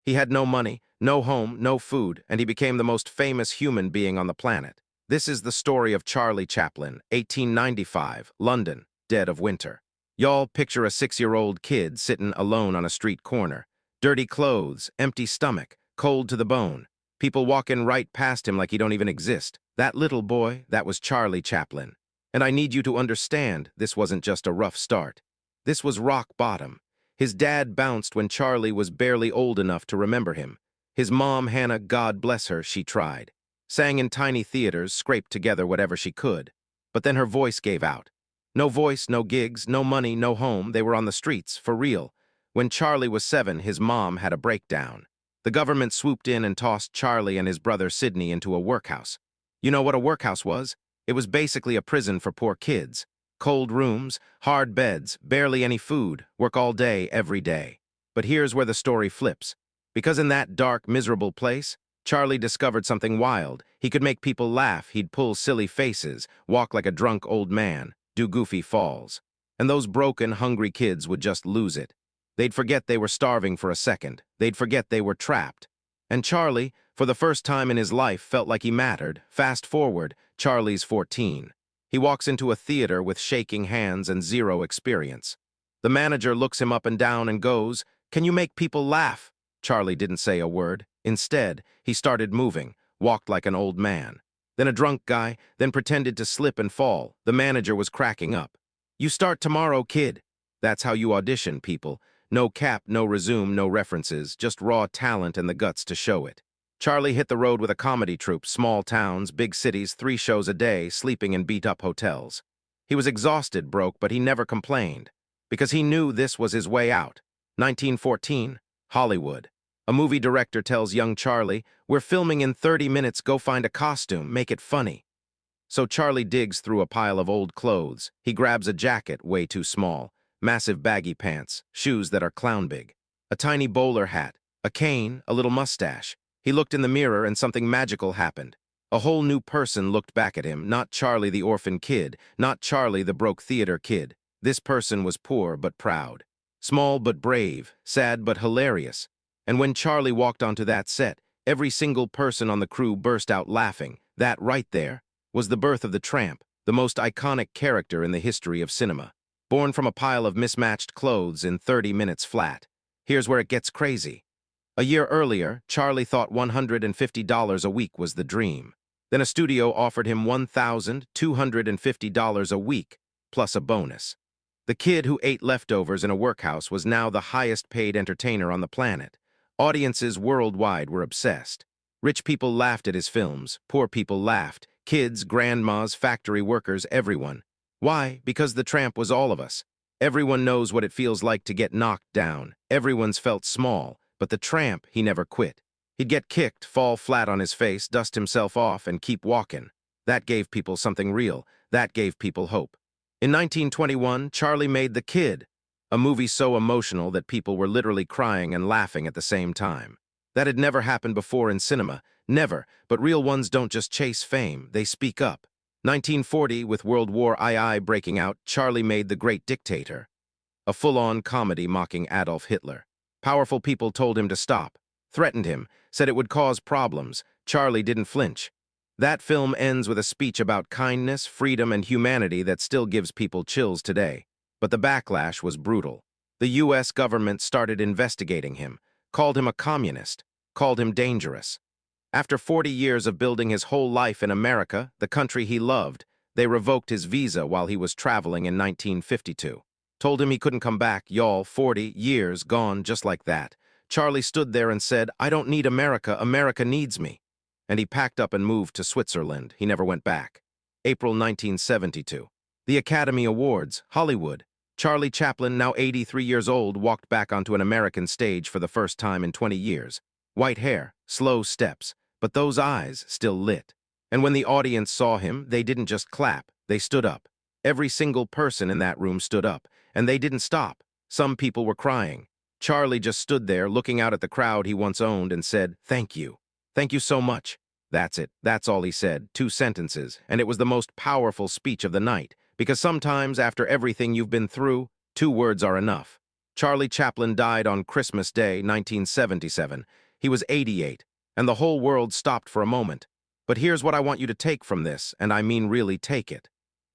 He had no money, no home, no food, and he became the most famous human being on the planet. This is the story of Charlie Chaplin, 1895, London, dead of winter. Y'all picture a 6-year-old kid sitting alone on a street corner. Dirty clothes, empty stomach, cold to the bone. People walking right past him like he don't even exist. That little boy, that was Charlie Chaplin. And I need you to understand, this wasn't just a rough start. This was rock bottom. His dad bounced when Charlie was barely old enough to remember him. His mom, Hannah, God bless her, she tried. Sang in tiny theaters, scraped together whatever she could. But then her voice gave out. No voice, no gigs, no money, no home, they were on the streets, for real. When Charlie was 7, his mom had a breakdown. The government swooped in and tossed Charlie and his brother Sidney into a workhouse. You know what a workhouse was? It was basically a prison for poor kids. Cold rooms, hard beds, barely any food, work all day, every day. But here's where the story flips. Because in that dark, miserable place, Charlie discovered something wild. He could make people laugh, he'd pull silly faces, walk like a drunk old man, do goofy falls. And those broken, hungry kids would just lose it. They'd forget they were starving for a second. They'd forget they were trapped. And Charlie, for the first time in his life, felt like he mattered. Fast forward, Charlie's 14. He walks into a theater with shaking hands and zero experience. The manager looks him up and down and goes, "Can you make people laugh?" Charlie didn't say a word. Instead, he started moving, walked like an old man. Then a drunk guy, then pretended to slip and fall. The manager was cracking up. "You start tomorrow, kid." That's how you audition, people. No cap, no resume, no references, just raw talent and the guts to show it. Charlie hit the road with a comedy troupe, small towns, big cities, 3 shows a day, sleeping in beat-up hotels. He was exhausted, broke, but he never complained, because he knew this was his way out. 1914, Hollywood. A movie director tells young Charlie, "We're filming in 30 minutes, go find a costume, make it funny." So Charlie digs through a pile of old clothes. He grabs a jacket, way too small, massive baggy pants, shoes that are clown big, a tiny bowler hat, a cane, a little mustache. He looked in the mirror and something magical happened. A whole new person looked back at him, not Charlie the orphan kid, not Charlie the broke theater kid. This person was poor but proud, small but brave, sad but hilarious. And when Charlie walked onto that set, every single person on the crew burst out laughing. That right there was the birth of the Tramp, the most iconic character in the history of cinema. Born from a pile of mismatched clothes in 30 minutes flat. Here's where it gets crazy. A year earlier, Charlie thought $150 a week was the dream. Then a studio offered him $1,250 a week, plus a bonus. The kid who ate leftovers in a workhouse was now the highest-paid entertainer on the planet. Audiences worldwide were obsessed. Rich people laughed at his films, poor people laughed, kids, grandmas, factory workers, everyone. Why? Because the Tramp was all of us. Everyone knows what it feels like to get knocked down. Everyone's felt small, but the Tramp, he never quit. He'd get kicked, fall flat on his face, dust himself off, and keep walking. That gave people something real. That gave people hope. In 1921, Charlie made The Kid, a movie so emotional that people were literally crying and laughing at the same time. That had never happened before in cinema. Never. But real ones don't just chase fame, they speak up. 1940, with World War II breaking out, Charlie made The Great Dictator, a full-on comedy mocking Adolf Hitler. Powerful people told him to stop, threatened him, said it would cause problems. Charlie didn't flinch. That film ends with a speech about kindness, freedom, and humanity that still gives people chills today. But the backlash was brutal. The U.S. government started investigating him, called him a communist, called him dangerous. After 40 years of building his whole life in America, the country he loved, they revoked his visa while he was traveling in 1952. Told him he couldn't come back. Y'all, 40 years gone just like that. Charlie stood there and said, "I don't need America, America needs me." And he packed up and moved to Switzerland. He never went back. April 1972. The Academy Awards, Hollywood. Charlie Chaplin, now 83 years old, walked back onto an American stage for the first time in 20 years. White hair, slow steps, but those eyes still lit. And when the audience saw him, they didn't just clap, they stood up. Every single person in that room stood up, and they didn't stop. Some people were crying. Charlie just stood there looking out at the crowd he once owned and said, "Thank you. Thank you so much." That's it. That's all he said. 2 sentences, and it was the most powerful speech of the night, because sometimes after everything you've been through, 2 words are enough. Charlie Chaplin died on Christmas Day, 1977. He was 88, and the whole world stopped for a moment. But here's what I want you to take from this, and I mean really take it.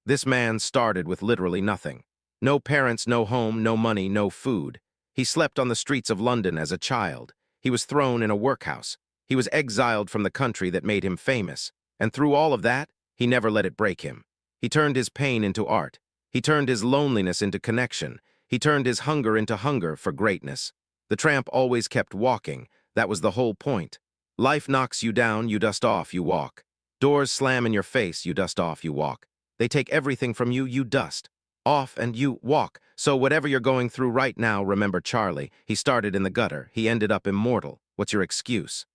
This man started with literally nothing. No parents, no home, no money, no food. He slept on the streets of London as a child. He was thrown in a workhouse. He was exiled from the country that made him famous. And through all of that, he never let it break him. He turned his pain into art. He turned his loneliness into connection. He turned his hunger into hunger for greatness. The tramp always kept walking. That was the whole point. Life knocks you down, you dust off, you walk. Doors slam in your face, you dust off, you walk. They take everything from you, you dust off, and you walk. So whatever you're going through right now, remember Charlie. He started in the gutter. He ended up immortal. What's your excuse?